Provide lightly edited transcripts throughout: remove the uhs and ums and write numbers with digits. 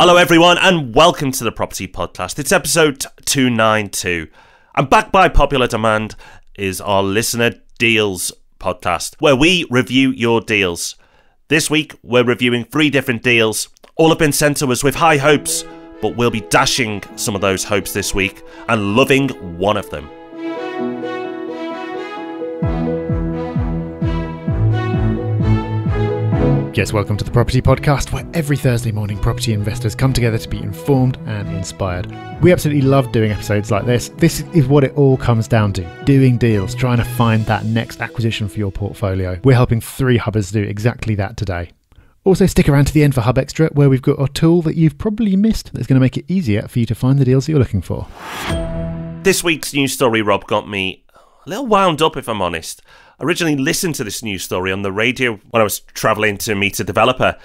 Hello everyone and welcome to the Property Podcast. It's episode 292. And backed by popular demand is our listener deals podcast, where we review your deals. This week we're reviewing 3 different deals. All have been sent to us with high hopes, but we'll be dashing some of those hopes this week and loving one of them. Yes, welcome to the Property Podcast, where every Thursday morning property investors come together to be informed and inspired. We absolutely love doing episodes like this. This is what it all comes down to, doing deals, trying to find that next acquisition for your portfolio. We're helping 3 hubbers do exactly that today. Also, stick around to the end for Hub Extra, where we've got a tool that you've probably missed that's going to make it easier for you to find the deals that you're looking for. This week's news story, Rob, got me a little wound up, if I'm honest. I originally listened to this news story on the radio when I was travelling to meet a developer,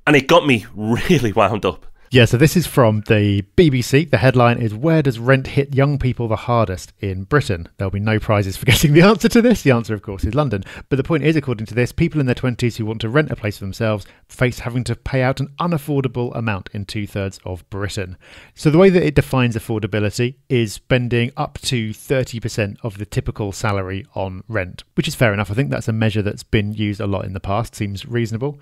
and it got me really wound up. Yeah, so this is from the BBC. The headline is, "Where does rent hit young people the hardest in Britain?" There'll be no prizes for getting the answer to this. The answer, of course, is London. But the point is, according to this, people in their 20s who want to rent a place for themselves face having to pay out an unaffordable amount in 2/3 of Britain. So the way that it defines affordability is spending up to 30% of the typical salary on rent, which is fair enough. I think that's a measure that's been used a lot in the past. Seems reasonable.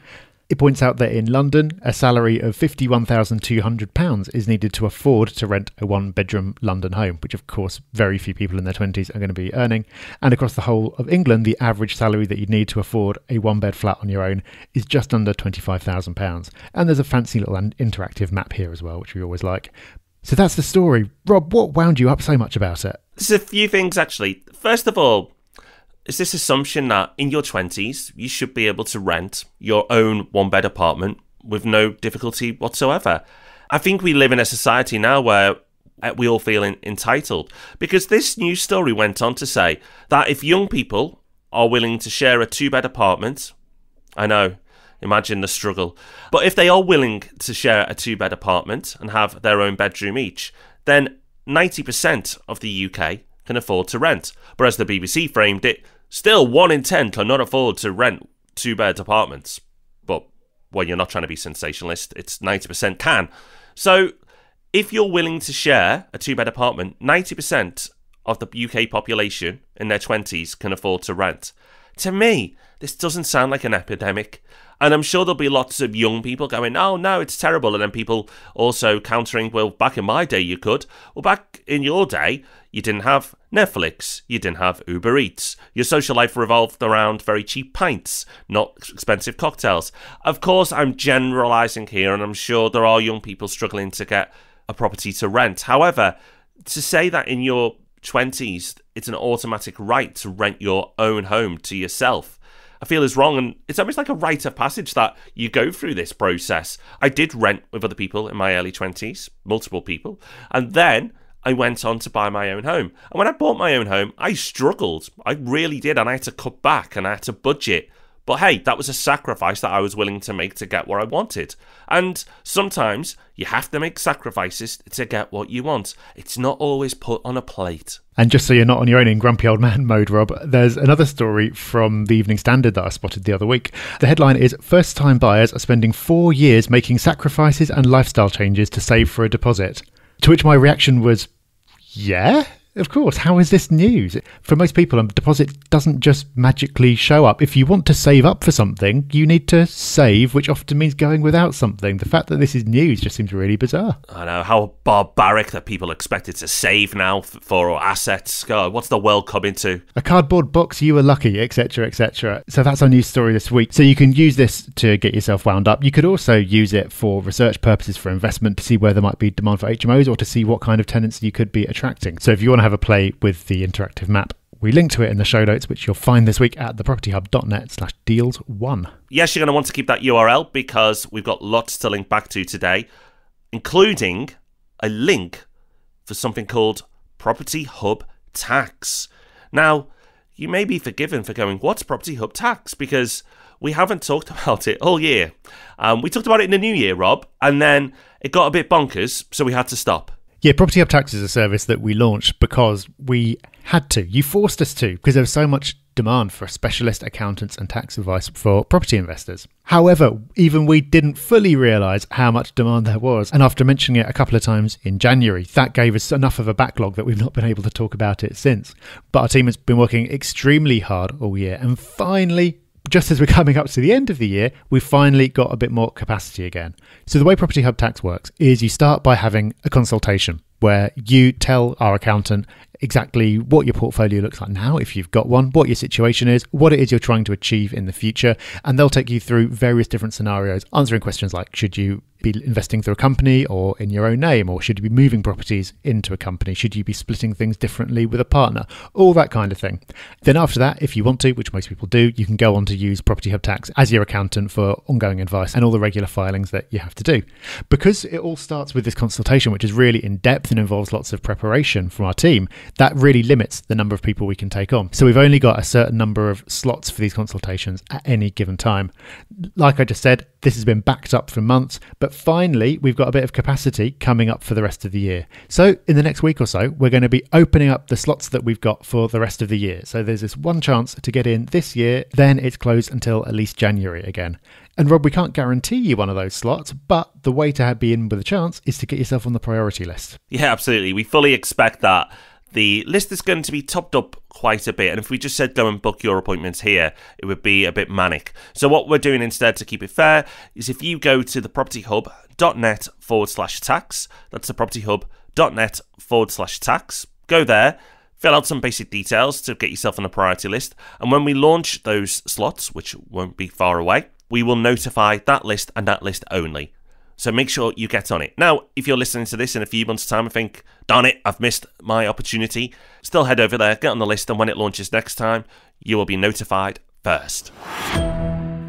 It points out that in London, a salary of £51,200 is needed to afford to rent a 1-bedroom London home, which of course very few people in their 20s are going to be earning. And across the whole of England, the average salary that you need to afford a 1-bed flat on your own is just under £25,000. And there's a fancy little interactive map here as well, which we always like. So that's the story. Rob, what wound you up so much about it? There's a few things, actually. First of all, is this assumption that in your 20s, you should be able to rent your own 1-bed apartment with no difficulty whatsoever. I think we live in a society now where we all feel entitled, because this news story went on to say that if young people are willing to share a 2-bed apartment, I know, imagine the struggle, but if they are willing to share a 2-bed apartment and have their own bedroom each, then 90% of the UK can afford to rent. But as the BBC framed it, still 1 in 10 cannot afford to rent 2-bed apartments. But, well, you're not trying to be sensationalist, it's 90% can. So, if you're willing to share a 2-bed apartment, 90% of the UK population in their 20s can afford to rent. To me, this doesn't sound like an epidemic. And I'm sure there'll be lots of young people going, "Oh no, it's terrible." And then people also countering, "Well, back in my day you could." Well, back in your day, you didn't have Netflix, you didn't have Uber Eats. Your social life revolved around very cheap pints, not expensive cocktails. Of course, I'm generalising here, and I'm sure there are young people struggling to get a property to rent. However, to say that in your 20s, it's an automatic right to rent your own home to yourself, I feel is wrong, and it's almost like a rite of passage that you go through this process. I did rent with other people in my early 20s, multiple people, and then I went on to buy my own home. And when I bought my own home, I struggled. I really did, and I had to cut back and I had to budget. But hey, that was a sacrifice that I was willing to make to get what I wanted. And sometimes you have to make sacrifices to get what you want. It's not always put on a plate. And just so you're not on your own in grumpy old man mode, Rob, there's another story from the Evening Standard that I spotted the other week. The headline is, "First-time buyers are spending 4 years making sacrifices and lifestyle changes to save for a deposit." To which my reaction was, yeah, of course. How is this news? For most people, a deposit doesn't just magically show up. If you want to save up for something, you need to save, which often means going without something. The fact that this is news just seems really bizarre. I know, how barbaric that people expected to save now for assets. God, what's the world coming to? A cardboard box, you were lucky, etc., etc. So that's our news story this week. So you can use this to get yourself wound up. You could also use it for research purposes, for investment, to see where there might be demand for HMOs or to see what kind of tenants you could be attracting. So if you want to have a play with the interactive map, we link to it in the show notes, which you'll find this week at thepropertyhub.net/deals1. Yes, you're going to want to keep that URL because we've got lots to link back to today, including a link for something called Property Hub Tax. Now, you may be forgiven for going, "What's Property Hub Tax?" Because we haven't talked about it all year. We talked about it in the new year, Rob, and then it got a bit bonkers, so we had to stop. Yeah, Property Hub Tax is a service that we launched because we had to. You forced us to, because there was so much demand for specialist accountants and tax advice for property investors. However, even we didn't fully realise how much demand there was. And after mentioning it a couple of times in January, that gave us enough of a backlog that we've not been able to talk about it since. But our team has been working extremely hard all year, and finally, just as we're coming up to the end of the year, we've finally got a bit more capacity again. So the way Property Hub Tax works is you start by having a consultation where you tell our accountant exactly what your portfolio looks like now, if you've got one, what your situation is, what it is you're trying to achieve in the future, and they'll take you through various different scenarios, answering questions like, should you be investing through a company or in your own name, or should you be moving properties into a company, should you be splitting things differently with a partner, all that kind of thing. Then after that, if you want to, which most people do, you can go on to use Property Hub Tax as your accountant for ongoing advice and all the regular filings that you have to do. Because it all starts with this consultation, which is really in depth and involves lots of preparation from our team, that really limits the number of people we can take on. So we've only got a certain number of slots for these consultations at any given time. Like I just said, this has been backed up for months, but finally we've got a bit of capacity coming up for the rest of the year. So in the next week or so, we're going to be opening up the slots that we've got for the rest of the year. So there's this one chance to get in this year, then it's closed until at least January again. And Rob, we can't guarantee you one of those slots, but the way to be in with a chance is to get yourself on the priority list. Yeah, absolutely. We fully expect that. The list is going to be topped up quite a bit, and if we just said go and book your appointments here, it would be a bit manic. So what we're doing instead to keep it fair is if you go to thepropertyhub.net/tax, that's thepropertyhub.net/tax, go there, fill out some basic details to get yourself on the priority list, and when we launch those slots, which won't be far away, we will notify that list and that list only. So make sure you get on it. Now, if you're listening to this in a few months' time and think, darn it, I've missed my opportunity, still head over there, get on the list, and when it launches next time, you will be notified first.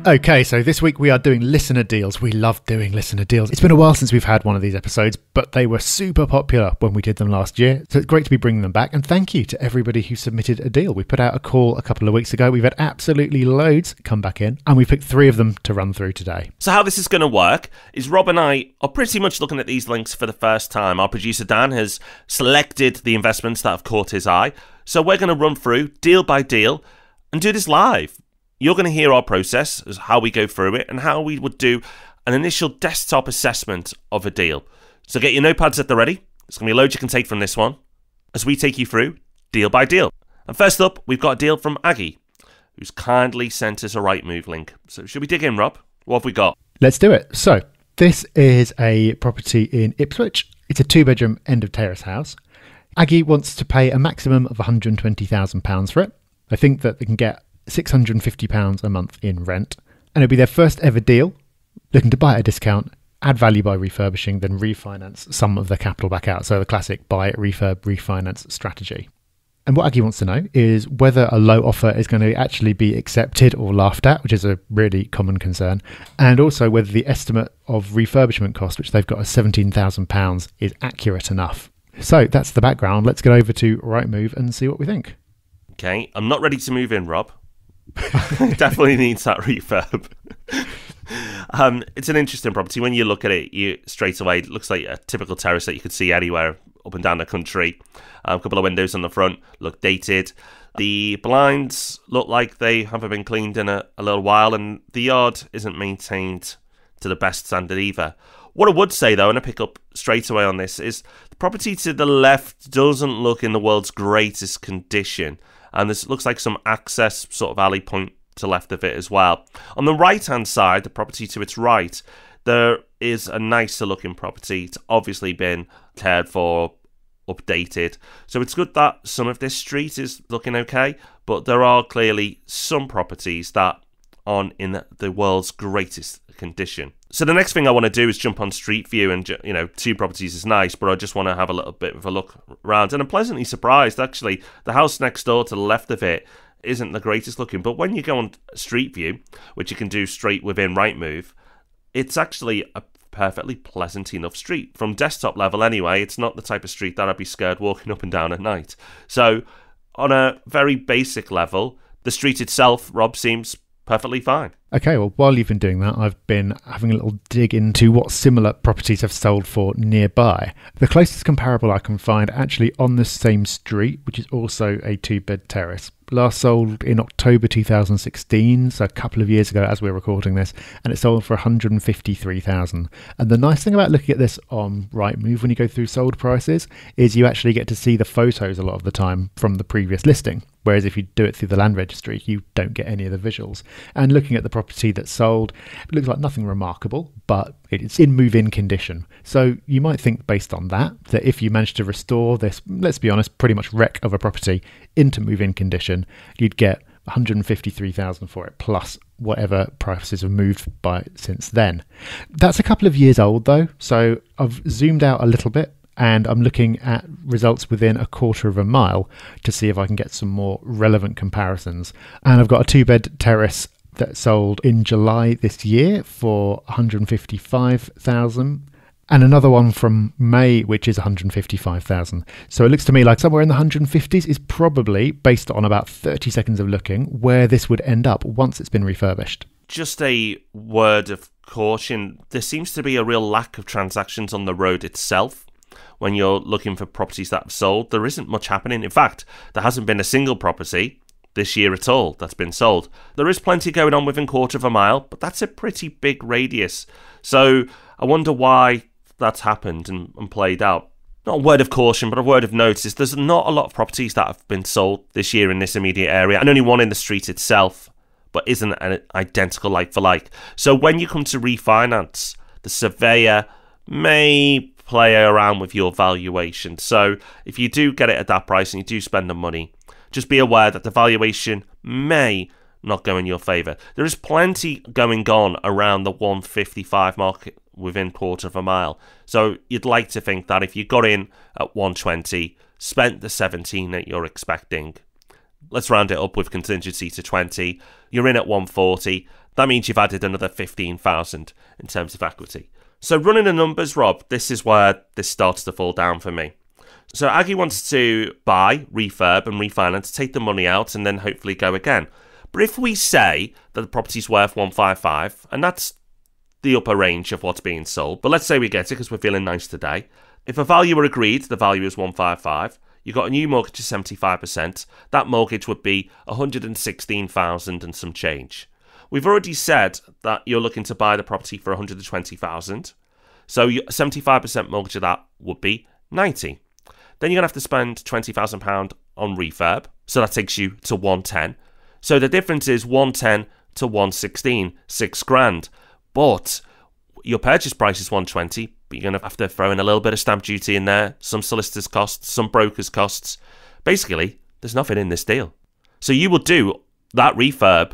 Okay, so this week we are doing listener deals. We love doing listener deals. It's been a while since we've had one of these episodes, but they were super popular when we did them last year. So it's great to be bringing them back. And thank you to everybody who submitted a deal. We put out a call a couple of weeks ago. We've had absolutely loads come back in, and we picked 3 of them to run through today. So how this is going to work is Rob and I are pretty much looking at these links for the first time. Our producer Dan has selected the investments that have caught his eye. So we're going to run through deal by deal and do this live. You're going to hear our process, as how we go through it, and how we would do an initial desktop assessment of a deal. So get your notepads at the ready. There's going to be loads you can take from this one as we take you through deal by deal. And first up, we've got a deal from Aggie, who's kindly sent us a Rightmove link. So should we dig in, Rob? What have we got? Let's do it. So this is a property in Ipswich. It's a 2-bedroom end of terrace house. Aggie wants to pay a maximum of £120,000 for it. I think that they can get £650 a month in rent, and it'll be their first ever deal, looking to buy at a discount, add value by refurbishing, then refinance some of the capital back out. So the classic buy, refurb, refinance strategy. And what Aggie wants to know is whether a low offer is going to actually be accepted or laughed at, which is a really common concern, and also whether the estimate of refurbishment cost, which they've got as £17,000, is accurate enough. So that's the background. Let's get over to Rightmove and see what we think. Okay, I'm not ready to move in, Rob. Definitely needs that refurb. It's an interesting property. When you look at it, you straight away, it looks like a typical terrace that you could see anywhere up and down the country. A couple of windows on the front look dated. The blinds look like they haven't been cleaned in a little while, and the yard isn't maintained to the best standard either. What I would say, though, and I pick up straight away on this, is the property to the left doesn't look in the world's greatest condition. And this looks like some access sort of alley point to left of it as well. On the right-hand side, the property to its right, there is a nicer looking property. It's obviously been cared for, updated. So it's good that some of this street is looking okay, but there are clearly some properties that aren't in the world's greatest condition. So the next thing I want to do is jump on Street View, and 2 properties is nice, but I just want to have a little bit of a look around. And I'm pleasantly surprised, actually. The house next door to the left of it isn't the greatest looking, but when you go on Street View, which you can do straight within Rightmove, it's actually a perfectly pleasant enough street. From desktop level anyway, it's not the type of street that I'd be scared walking up and down at night. So on a very basic level, the street itself, Rob, seems perfectly fine. Okay, well, while you've been doing that, I've been having a little dig into what similar properties have sold for nearby. The closest comparable I can find actually on the same street, which is also a 2-bed terrace. Last sold in October 2016, so a couple of years ago as we're recording this, and it sold for 153,000. And the nice thing about looking at this on Rightmove when you go through sold prices is you actually get to see the photos a lot of the time from the previous listing. Whereas if you do it through the land registry, you don't get any of the visuals. And looking at the property that's sold, it looks like nothing remarkable, but it's in move-in condition. So you might think based on that if you managed to restore this, let's be honest, pretty much wreck of a property into move-in condition, you'd get 153,000 for it, plus whatever prices have moved by since then. That's a couple of years old though, so I've zoomed out a little bit, and I'm looking at results within a quarter of a mile to see if I can get some more relevant comparisons. And I've got a 2-bed terrace that sold in July this year for 155,000, and another one from May which is 155,000. So it looks to me like somewhere in the 150s is probably, based on about 30 seconds of looking, where this would end up once it's been refurbished. Just a word of caution, there seems to be a real lack of transactions on the road itself. When you're looking for properties that have sold, there isn't much happening. In fact, there hasn't been a single property this year at all that's been sold. There is plenty going on within quarter of a mile, but that's a pretty big radius. So I wonder why that's happened and played out. Not a word of caution, but a word of notice. There's not a lot of properties that have been sold this year in this immediate area, and only one in the street itself, but isn't an identical like for like. So when you come to refinance, the surveyor may play around with your valuation. So if you do get it at that price and you do spend the money, just be aware that the valuation may not go in your favour. There is plenty going on around the 155 mark within quarter of a mile. So you'd like to think that if you got in at 120, spent the 17 that you're expecting, let's round it up with contingency to 20, you're in at 140, that means you've added another 15,000 in terms of equity. So running the numbers, Rob, this is where this starts to fall down for me. So Aggie wants to buy, refurb and refinance, take the money out and then hopefully go again. But if we say that the property's worth 155, and that's the upper range of what's being sold, but let's say we get it because we're feeling nice today. If a valuer agreed the value is 155, you got a new mortgage of 75%, that mortgage would be 116,000 and some change. We've already said that you're looking to buy the property for 120,000. So your 75% mortgage of that would be 90. Then you're going to have to spend £20,000 on refurb. So that takes you to 110. So the difference is 110 to 116, £6,000. But your purchase price is 120, but you're going to have to throw in a little bit of stamp duty in there, some solicitor's costs, some broker's costs. Basically, there's nothing in this deal. So you will do that refurb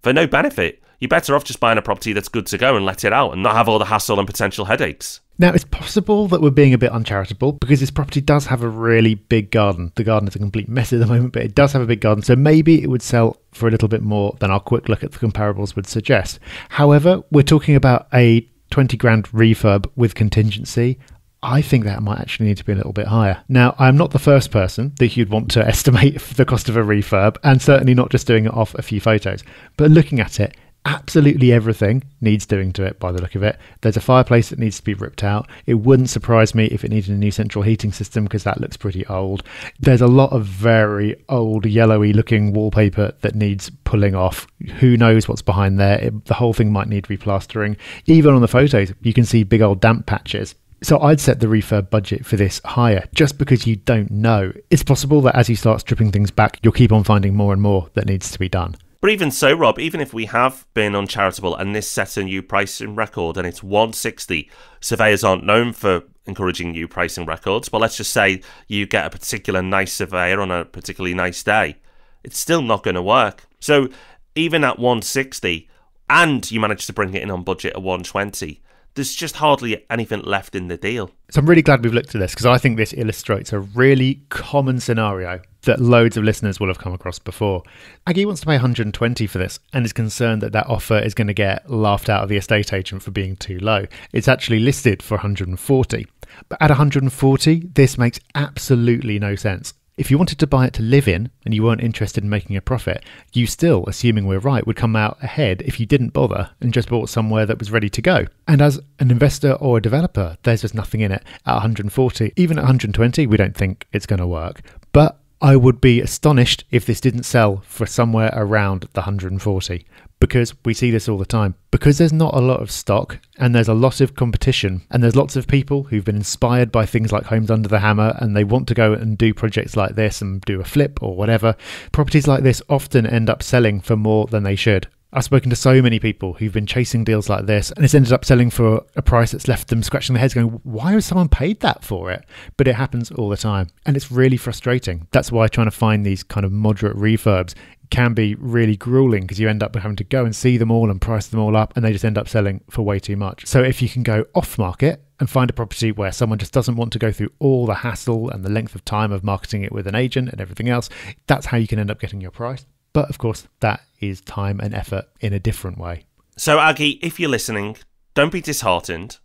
for no benefit. You're better off just buying a property that's good to go and let it out and not have all the hassle and potential headaches. Now, it's possible that we're being a bit uncharitable because this property does have a really big garden. The garden is a complete mess at the moment, but it does have a big garden. So maybe it would sell for a little bit more than our quick look at the comparables would suggest. However, we're talking about a 20 grand refurb with contingency. I think that might actually need to be a little bit higher. Now, I'm not the first person that you'd want to estimate the cost of a refurb, and certainly not just doing it off a few photos. But looking at it, absolutely everything needs doing to it by the look of it. There's a fireplace that needs to be ripped out. It wouldn't surprise me if it needed a new central heating system because that looks pretty old. There's a lot of very old yellowy looking wallpaper that needs pulling off. Who knows what's behind there? The whole thing might need replastering. Even on the photos, you can see big old damp patches. So I'd set the refurb budget for this higher just because you don't know. It's possible that as you start stripping things back, you'll keep on finding more and more that needs to be done. But even so, Rob, even if we have been uncharitable and this sets a new pricing record and it's 160, surveyors aren't known for encouraging new pricing records, but let's just say you get a particular nice surveyor on a particularly nice day, it's still not going to work. So even at 160 and you manage to bring it in on budget at 120, there's just hardly anything left in the deal. So I'm really glad we've looked at this because I think this illustrates a really common scenario that loads of listeners will have come across before. Aggie wants to pay 120 for this and is concerned that that offer is going to get laughed out of the estate agent for being too low. It's actually listed for 140. But at 140, this makes absolutely no sense. If you wanted to buy it to live in and you weren't interested in making a profit, you still, assuming we're right, would come out ahead if you didn't bother and just bought somewhere that was ready to go. And as an investor or a developer, there's just nothing in it at 140. Even at 120, we don't think it's going to work. But I would be astonished if this didn't sell for somewhere around the 140, because we see this all the time. Because there's not a lot of stock and there's a lot of competition and there's lots of people who've been inspired by things like Homes Under the Hammer and they want to go and do projects like this and do a flip or whatever, properties like this often end up selling for more than they should. I've spoken to so many people who've been chasing deals like this and it's ended up selling for a price that's left them scratching their heads going, why has someone paid that for it? But it happens all the time and it's really frustrating. That's why trying to find these kind of moderate refurbs can be really grueling, because you end up having to go and see them all and price them all up and they just end up selling for way too much. So if you can go off market and find a property where someone just doesn't want to go through all the hassle and the length of time of marketing it with an agent and everything else, that's how you can end up getting your price. But of course, that is time and effort in a different way. So Aggie, if you're listening, don't be disheartened.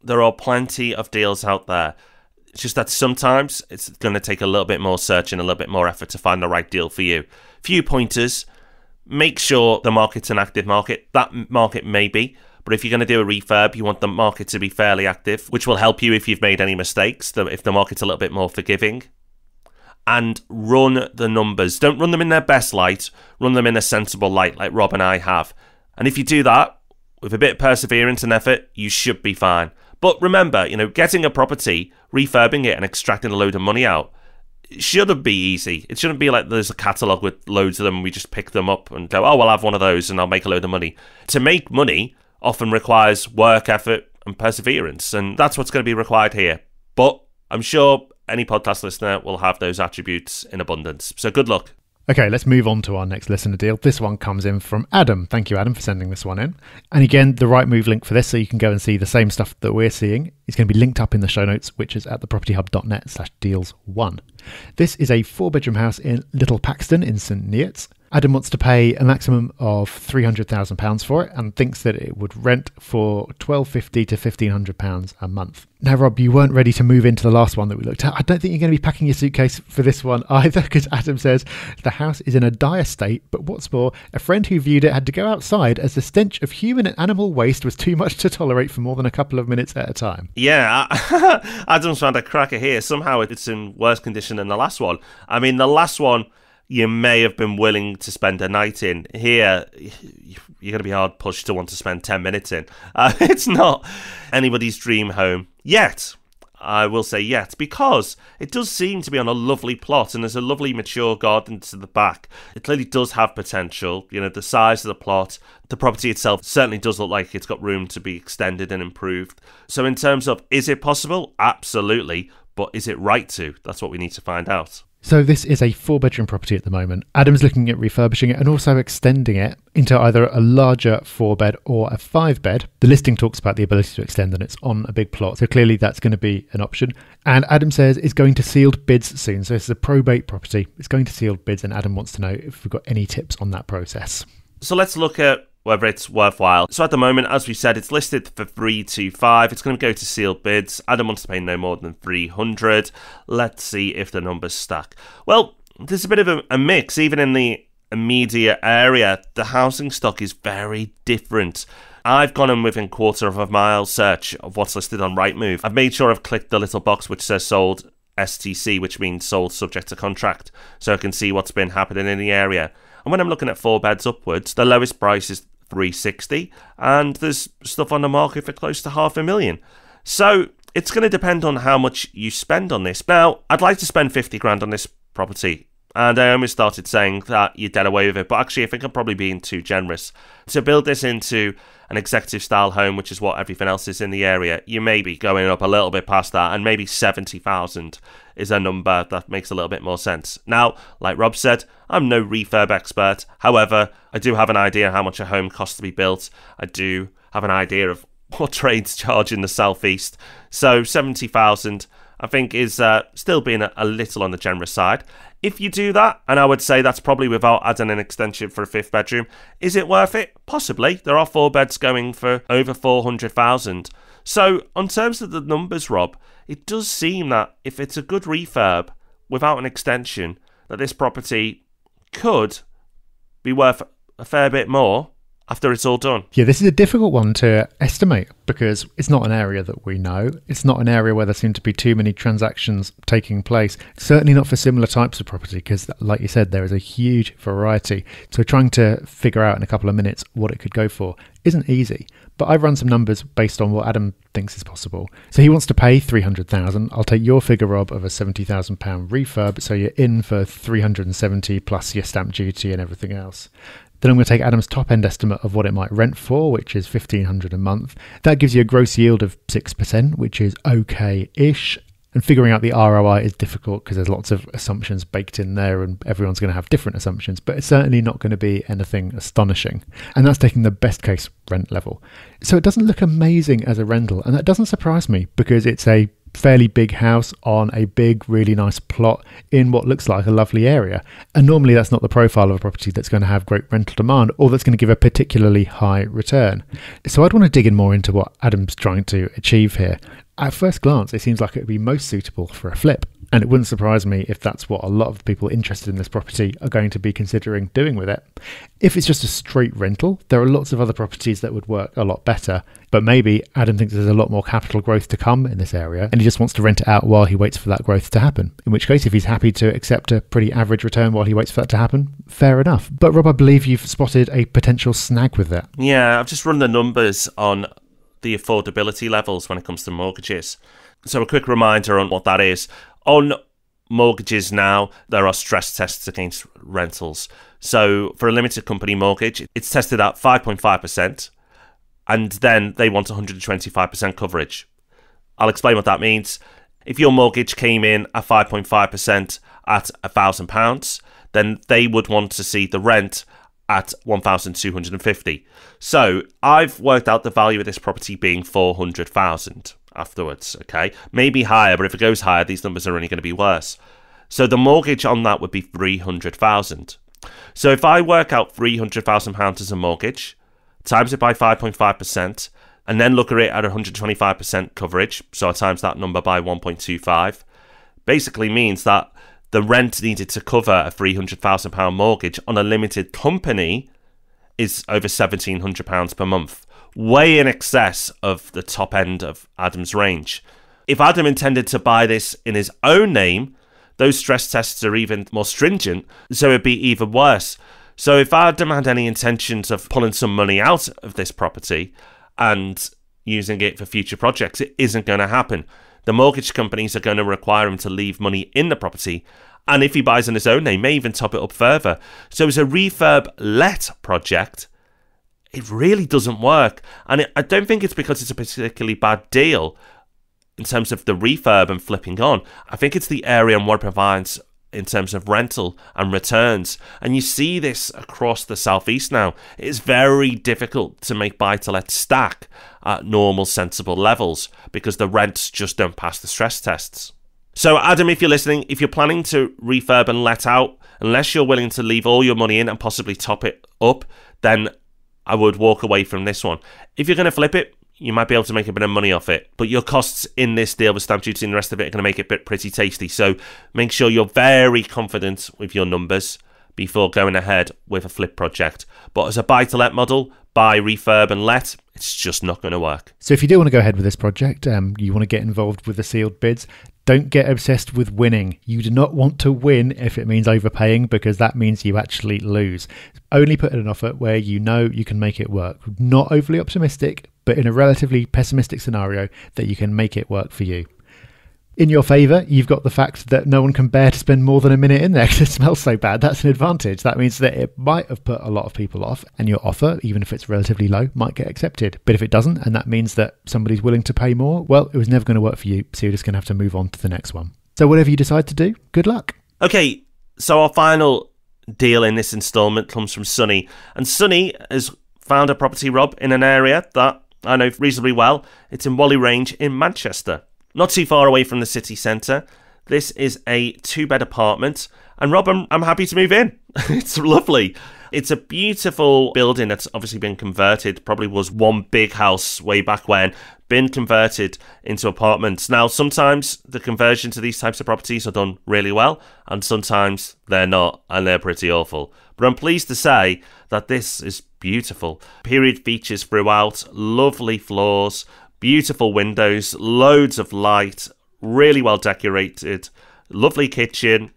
There are plenty of deals out there. It's just that sometimes it's going to take a little bit more searching, a little bit more effort to find the right deal for you. Few pointers: make sure the market's an active market. That market may be, but if you're going to do a refurb, you want the market to be fairly active, which will help you if you've made any mistakes, if the market's a little bit more forgiving. And run the numbers. Don't run them in their best light, run them in a sensible light like Rob and I have. And if you do that, with a bit of perseverance and effort, you should be fine. But remember, getting a property, refurbing it and extracting a load of money out, it shouldn't be easy. It shouldn't be like there's a catalogue with loads of them and we just pick them up and go, oh, well, I'll have one of those and I'll make a load of money. To make money often requires work, effort and perseverance, and that's what's going to be required here. But I'm sure any podcast listener will have those attributes in abundance. So good luck. Okay, let's move on to our next listener deal. This one comes in from Adam. Thank you, Adam, for sending this one in. And again, the Rightmove link for this, so you can go and see the same stuff that we're seeing, is going to be linked up in the show notes, which is at thepropertyhub.net/deals1. This is a 4-bedroom house in Little Paxton in St Neots. Adam wants to pay a maximum of £300,000 for it and thinks that it would rent for £1,250 to £1,500 a month. Now, Rob, you weren't ready to move into the last one that we looked at. I don't think you're going to be packing your suitcase for this one either, because Adam says the house is in a dire state, but what's more, a friend who viewed it had to go outside as the stench of human and animal waste was too much to tolerate for more than a couple of minutes at a time. Yeah, Adam's found a cracker here. Somehow it's in worse condition than the last one. I mean, the last one you may have been willing to spend a night in. Here, you're going to be hard pushed to want to spend 10 minutes in. It's not anybody's dream home yet. I will say yet, because it does seem to be on a lovely plot and there's a lovely mature garden to the back. It clearly does have potential. The size of the plot, the property itself certainly does look like it's got room to be extended and improved. So in terms of, is it possible? Absolutely. But is it right to? That's what we need to find out. So this is a 4-bedroom property at the moment. Adam's looking at refurbishing it and also extending it into either a larger 4-bed or a 5-bed. The listing talks about the ability to extend and it's on a big plot. So clearly that's going to be an option. And Adam says it's going to sealed bids soon. So this is a probate property. It's going to sealed bids and Adam wants to know if we've got any tips on that process. So let's look at whether it's worthwhile. So at the moment, as we said, it's listed for 325. It's going to go to sealed bids. Adam wants to pay no more than 300. Let's see if the numbers stack. Well, there's a bit of a mix. Even in the immediate area, the housing stock is very different. I've gone in within quarter of a mile search of what's listed on Rightmove. I've made sure I've clicked the little box which says sold STC, which means sold subject to contract, so I can see what's been happening in the area. And when I'm looking at 4 beds upwards, the lowest price is 360, and there's stuff on the market for close to $500,000. So it's going to depend on how much you spend on this. Now, I'd like to spend 50 grand on this property, and I almost started saying that you'd get away with it, but actually I think I'm probably being too generous. To build this into an executive style home, which is what everything else is in the area, you may be going up a little bit past that, and maybe 70,000 is a number that makes a little bit more sense. Now, like Rob said, I'm no refurb expert. However, I do have an idea how much a home costs to be built. I do have an idea of what trades charge in the southeast. So 70,000, I think, is still being a little on the generous side. If you do that, and I would say that's probably without adding an extension for a 5th bedroom, is it worth it? Possibly. There are 4 beds going for over 400,000. So, on terms of the numbers, Rob, it does seem that if it's a good refurb without an extension that this property could be worth a fair bit more after it's all done. Yeah, this is a difficult one to estimate because it's not an area that we know. It's not an area where there seem to be too many transactions taking place. Certainly not for similar types of property because, like you said, there is a huge variety. So trying to figure out in a couple of minutes what it could go for isn't easy. But I've run some numbers based on what Adam thinks is possible. So he wants to pay $300,000. I'll take your figure, Rob, of a £70,000 refurb. So you're in for $370 plus your stamp duty and everything else. Then I'm going to take Adam's top end estimate of what it might rent for, which is $1,500 a month. That gives you a gross yield of 6%, which is okay-ish. And figuring out the ROI is difficult because there's lots of assumptions baked in there and everyone's going to have different assumptions, but it's certainly not going to be anything astonishing. And that's taking the best case rent level. So it doesn't look amazing as a rental, and that doesn't surprise me because it's a fairly big house on a big, really nice plot in what looks like a lovely area. And normally that's not the profile of a property that's going to have great rental demand or that's going to give a particularly high return. So I'd want to dig in more into what Adam's trying to achieve here. At first glance, it seems like it would be most suitable for a flip. And it wouldn't surprise me if that's what a lot of people interested in this property are going to be considering doing with it. If it's just a straight rental, there are lots of other properties that would work a lot better. But maybe Adam thinks there's a lot more capital growth to come in this area and he just wants to rent it out while he waits for that growth to happen. In which case, if he's happy to accept a pretty average return while he waits for that to happen, fair enough. But Rob, I believe you've spotted a potential snag with that. Yeah, I've just run the numbers on the affordability levels when it comes to mortgages. So a quick reminder on what that is. On mortgages now, there are stress tests against rentals. So for a limited company mortgage, it's tested at 5.5%, and then they want 125% coverage. I'll explain what that means. If your mortgage came in at 5.5% at £1,000, then they would want to see the rent at 1,250. So I've worked out the value of this property being 400,000 afterwards, okay? Maybe higher, but if it goes higher, these numbers are only going to be worse. So the mortgage on that would be 300,000. So if I work out £300,000 as a mortgage, times it by 5.5%, and then look at it at 125% coverage, so I times that number by 1.25, basically means that the rent needed to cover a £300,000 mortgage on a limited company is over £1,700 per month, way in excess of the top end of Adam's range. If Adam intended to buy this in his own name, those stress tests are even more stringent, so it'd be even worse. So if Adam had any intentions of pulling some money out of this property and using it for future projects, it isn't going to happen. The mortgage companies are going to require him to leave money in the property, and if he buys in his own name, may even top it up further. So as a refurb-let project, it really doesn't work. And I don't think it's because it's a particularly bad deal in terms of the refurb and flipping on. I think it's the area and what it provides in terms of rental and returns. And you see this across the southeast now. It's very difficult to make buy-to-let stack at normal, sensible levels because the rents just don't pass the stress tests. So Adam, if you're listening, if you're planning to refurb and let out, unless you're willing to leave all your money in and possibly top it up, then I would walk away from this one. If you're going to flip it, you might be able to make a bit of money off it, but your costs in this deal with stamp duty and the rest of it are going to make it pretty tasty. So make sure you're very confident with your numbers before going ahead with a flip project. But as a buy-to-let model, buy, refurb and let, it's just not going to work. So if you do want to go ahead with this project, you want to get involved with the sealed bids, don't get obsessed with winning. You do not want to win if it means overpaying, because that means you actually lose. Only put in an offer where you know you can make it work. Not overly optimistic, but in a relatively pessimistic scenario that you can make it work for you. In your favour, you've got the fact that no one can bear to spend more than a minute in there because it smells so bad. That's an advantage. That means that it might have put a lot of people off, and your offer, even if it's relatively low, might get accepted. But if it doesn't, and that means that somebody's willing to pay more, well, it was never going to work for you, so you're just going to have to move on to the next one. So whatever you decide to do, good luck. Okay, so our final deal in this instalment comes from Sunny. And Sunny has found a property, Rob, in an area that I know reasonably well. It's in Whalley Range in Manchester. Not too far away from the city centre. This is a 2-bed apartment. And Rob, I'm happy to move in. It's lovely. It's a beautiful building that's obviously been converted. Probably was one big house way back when, been converted into apartments. Now, sometimes the conversion to these types of properties are done really well, and sometimes they're not, and they're pretty awful. But I'm pleased to say that this is beautiful. Period features throughout, lovely floors, beautiful windows, loads of light, really well decorated, lovely kitchen,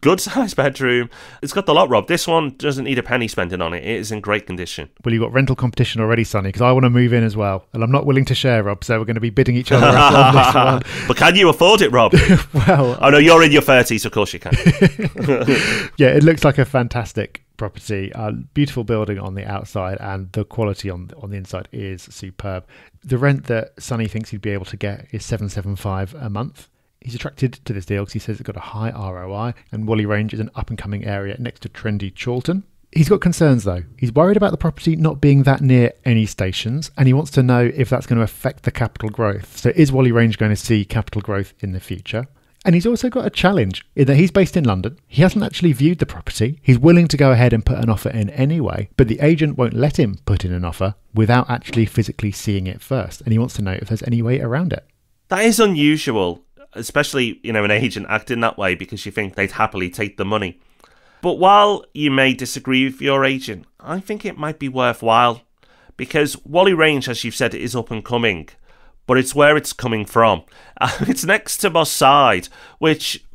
good sized bedroom. It's got the lot, Rob. This one doesn't need a penny spending on it. It is in great condition. Well, you've got rental competition already, Sonny, because I want to move in as well. And I'm not willing to share, Rob, so we're going to be bidding each other up on this one. But can you afford it, Rob? Well, oh no, you're in your 30s, of course you can. Yeah, it looks like a fantastic property. Beautiful building on the outside, and the quality on the inside is superb. The rent that Sonny thinks he'd be able to get is $775 a month. He's attracted to this deal because he says it's got a high ROI, and Whalley Range is an up-and-coming area next to trendy Chorlton. He's got concerns though. He's worried about the property not being that near any stations, and he wants to know if that's going to affect the capital growth. So is Whalley Range going to see capital growth in the future? And he's also got a challenge in that he's based in London. He hasn't actually viewed the property. He's willing to go ahead and put an offer in anyway, but the agent won't let him put in an offer without actually physically seeing it first. And he wants to know if there's any way around it. That is unusual, especially, an agent acting that way, because you think they'd happily take the money. But while you may disagree with your agent, I think it might be worthwhile, because Whalley Range, as you've said, is up and coming, but it's where it's coming from. It's next to Moss Side, which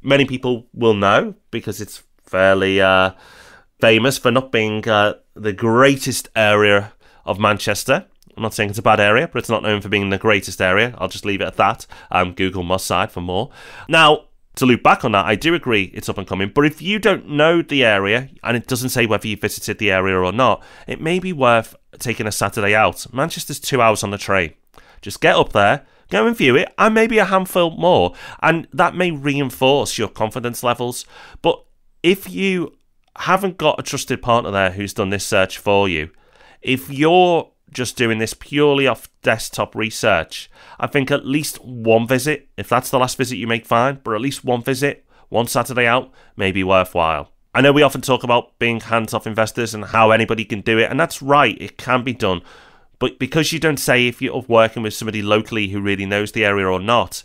many people will know because it's fairly famous for not being the greatest area of Manchester. I'm not saying it's a bad area, but it's not known for being the greatest area. I'll just leave it at that. Google Moss Side for more. Now, to loop back on that, I do agree it's up and coming, but if you don't know the area, and it doesn't say whether you visited the area or not, it may be worth taking a Saturday out. Manchester's 2 hours on the train. Just get up there, go and view it, and maybe a handful more, and that may reinforce your confidence levels. But if you haven't got a trusted partner there who's done this search for you, if you're just doing this purely off desktop research, I think at least one visit, if that's the last visit you make, fine, but at least one visit, one Saturday out, may be worthwhile. I know we often talk about being hands-off investors and how anybody can do it, and that's right, it can be done. But because you don't say if you're working with somebody locally who really knows the area or not,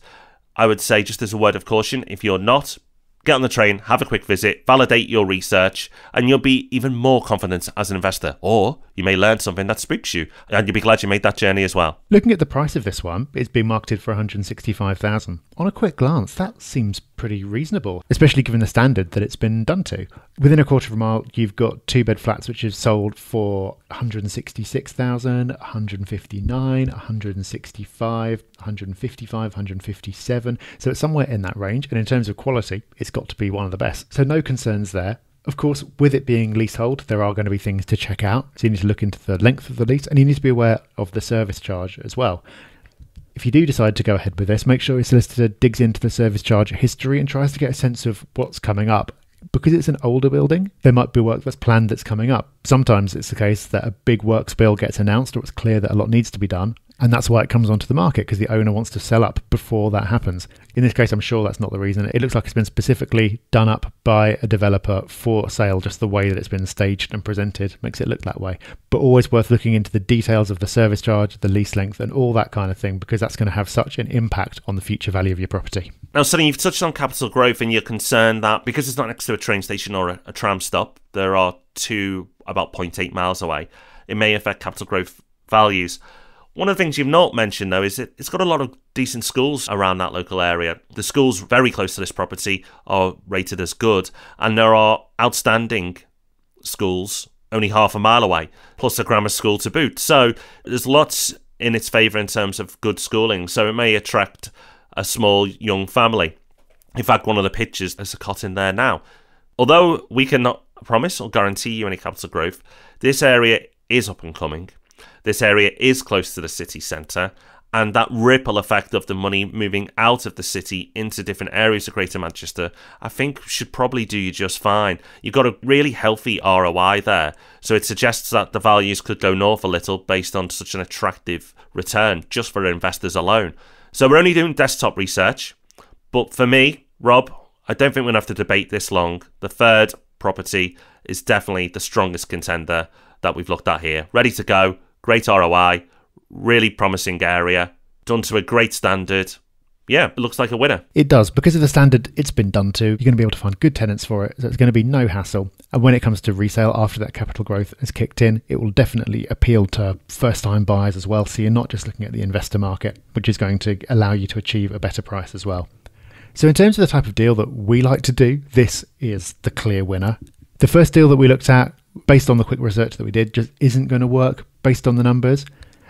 I would say, just as a word of caution, if you're not, get on the train, have a quick visit, validate your research, and you'll be even more confident as an investor. Or you may learn something that spooks you, and you'll be glad you made that journey as well. Looking at the price of this one, it's being marketed for $165,000. On a quick glance, that seems pretty reasonable, especially given the standard that it's been done to. Within a quarter of a mile, you've got 2-bed flats which have sold for $166,000, $159,000, $165,000, $155,000, $157,000. So it's somewhere in that range. And in terms of quality, it's got to be one of the best. So no concerns there. Of course, with it being leasehold, there are going to be things to check out. So you need to look into the length of the lease, and you need to be aware of the service charge as well. If you do decide to go ahead with this, make sure your solicitor digs into the service charge history and tries to get a sense of what's coming up. Because it's an older building, there might be work that's planned that's coming up. Sometimes it's the case that a big works bill gets announced, or it's clear that a lot needs to be done, and that's why it comes onto the market, because the owner wants to sell up before that happens. In this case, I'm sure that's not the reason. It looks like it's been specifically done up by a developer for sale. Just the way that it's been staged and presented makes it look that way. But always worth looking into the details of the service charge, the lease length, and all that kind of thing, because that's going to have such an impact on the future value of your property. Now, Sonny, you've touched on capital growth, and you're concerned that because it's not next to a train station or a tram stop, there are two about 0.8 miles away, it may affect capital growth values. One of the things you've not mentioned, though, is it's got a lot of decent schools around that local area. The schools very close to this property are rated as good, and there are outstanding schools only half a mile away, plus a grammar school to boot. So there's lots in its favour in terms of good schooling, so it may attract a small young family. In fact, one of the pictures, there's a cot in there now. Although we cannot promise or guarantee you any capital growth, this area is up and coming. This area is close to the city centre, and that ripple effect of the money moving out of the city into different areas of Greater Manchester, I think should probably do you just fine. You've got a really healthy ROI there, so it suggests that the values could go north a little based on such an attractive return just for investors alone. So we're only doing desktop research, but for me, Rob, I don't think we're going to have to debate this long. The third property is definitely the strongest contender that we've looked at here. Ready to go, great ROI, really promising area, done to a great standard. Yeah, it looks like a winner. It does. Because of the standard it's been done to, you're going to be able to find good tenants for it, so it's going to be no hassle. And when it comes to resale, after that capital growth has kicked in, it will definitely appeal to first-time buyers as well, so you're not just looking at the investor market, which is going to allow you to achieve a better price as well. So in terms of the type of deal that we like to do, this is the clear winner. The first deal that we looked at, based on the quick research that we did, just isn't going to work based on the numbers.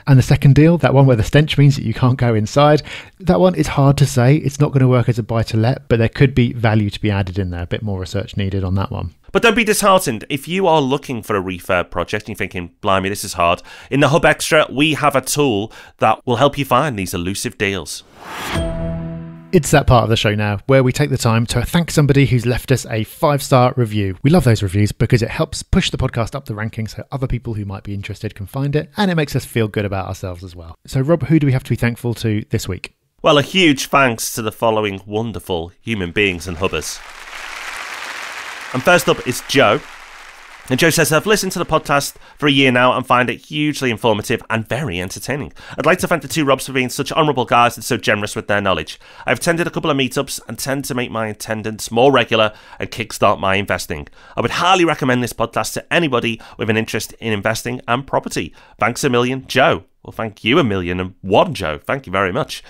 And the second deal, that one where the stench means that you can't go inside, that one is hard to say. It's not going to work as a buy-to-let, but there could be value to be added in there. A bit more research needed on that one. But don't be disheartened. If you are looking for a refurb project and you're thinking, blimey, this is hard, in the Hub Extra, we have a tool that will help you find these elusive deals. It's that part of the show now where we take the time to thank somebody who's left us a 5-star review. We love those reviews because it helps push the podcast up the rankings so other people who might be interested can find it, and it makes us feel good about ourselves as well. So Rob, who do we have to be thankful to this week? Well, a huge thanks to the following wonderful human beings and hubbers. And first up is Joe. And Joe says, I've listened to the podcast for a year now and find it hugely informative and very entertaining. I'd like to thank the two Robs for being such honourable guys and so generous with their knowledge. I've attended a couple of meetups and tend to make my attendance more regular and kickstart my investing. I would highly recommend this podcast to anybody with an interest in investing and property. Thanks a million, Joe. Well, thank you a million and one, Joe. Thank you very much.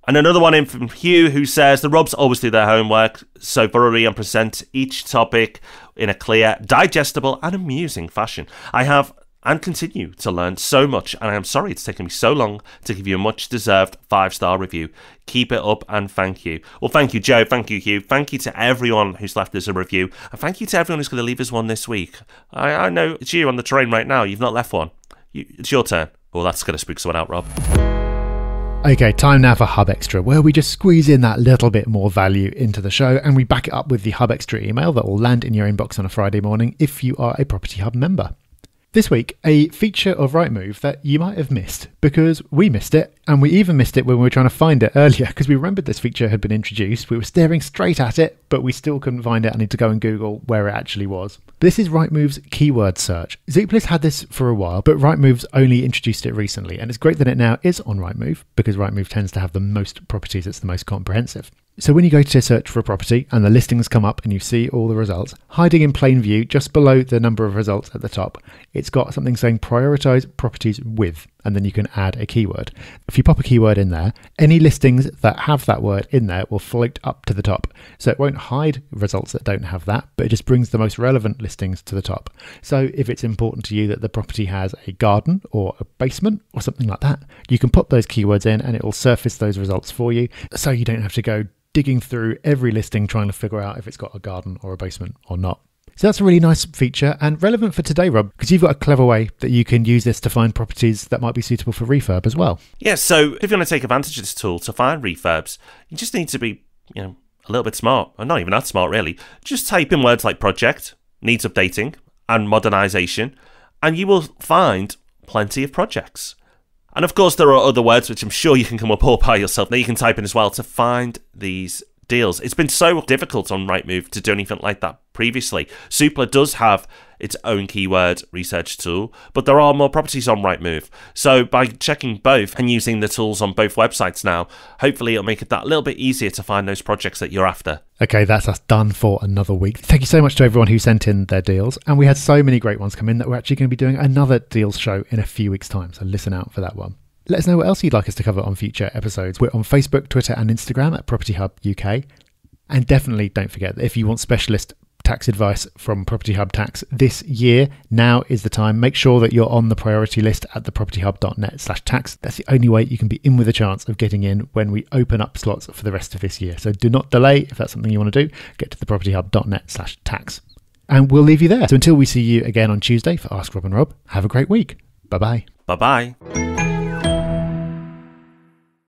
And another one in from Hugh, who says, the Robs always do their homework so thoroughly and present each topic in a clear, digestible and amusing fashion. I have and continue to learn so much, and I am sorry it's taken me so long to give you a much-deserved 5-star review. Keep it up and thank you. Well, thank you, Joe. Thank you, Hugh. Thank you to everyone who's left us a review. And thank you to everyone who's going to leave us one this week. I know it's you on the train right now. You've not left one. It's your turn. Well, that's going to spook someone out, Rob. Okay, time now for Hub Extra, where we just squeeze in that little bit more value into the show and we back it up with the Hub Extra email that will land in your inbox on a Friday morning if you are a Property Hub member. This week, a feature of Rightmove that you might have missed, because we missed it, and we even missed it when we were trying to find it earlier, because we remembered this feature had been introduced. We were staring straight at it, but we still couldn't find it. I need to go and Google where it actually was. This is Rightmove's keyword search. Zoopla had this for a while, but Rightmove's only introduced it recently, and it's great that it now is on Rightmove, because Rightmove tends to have the most properties. It's the most comprehensive. So when you go to search for a property and the listings come up and you see all the results, hiding in plain view just below the number of results at the top, it's got something saying prioritise properties with, and then you can add a keyword. If you pop a keyword in there, any listings that have that word in there will float up to the top. So it won't hide results that don't have that, but it just brings the most relevant listings to the top. So if it's important to you that the property has a garden or a basement or something like that, you can put those keywords in and it will surface those results for you, so you don't have to go digging through every listing trying to figure out if it's got a garden or a basement or not. So that's a really nice feature and relevant for today, Rob, because you've got a clever way that you can use this to find properties that might be suitable for refurb as well. Yeah, so if you want to take advantage of this tool to find refurbs, you just need to be, a little bit smart, or not even that smart really. Just type in words like project, needs updating, and modernisation, and you will find plenty of projects. And of course, there are other words which I'm sure you can come up all by yourself that you can type in as well to find these deals. It's been so difficult on Rightmove to do anything like that previously. Zoopla does have its own keyword research tool, but there are more properties on Rightmove. So by checking both and using the tools on both websites now, hopefully it'll make it that little bit easier to find those projects that you're after. Okay, that's us done for another week. Thank you so much to everyone who sent in their deals. And we had so many great ones come in that we're actually going to be doing another deals show in a few weeks' time. So listen out for that one. Let us know what else you'd like us to cover on future episodes. We're on Facebook, Twitter and Instagram at Property Hub UK. And definitely don't forget that if you want specialist tax advice from Property Hub Tax this year, now is the time. Make sure that you're on the priority list at thepropertyhub.net/tax. That's the only way you can be in with a chance of getting in when we open up slots for the rest of this year. So do not delay. If that's something you want to do, get to thepropertyhub.net/tax. And we'll leave you there. So until we see you again on Tuesday for Ask Rob and Rob, have a great week. Bye-bye. Bye-bye.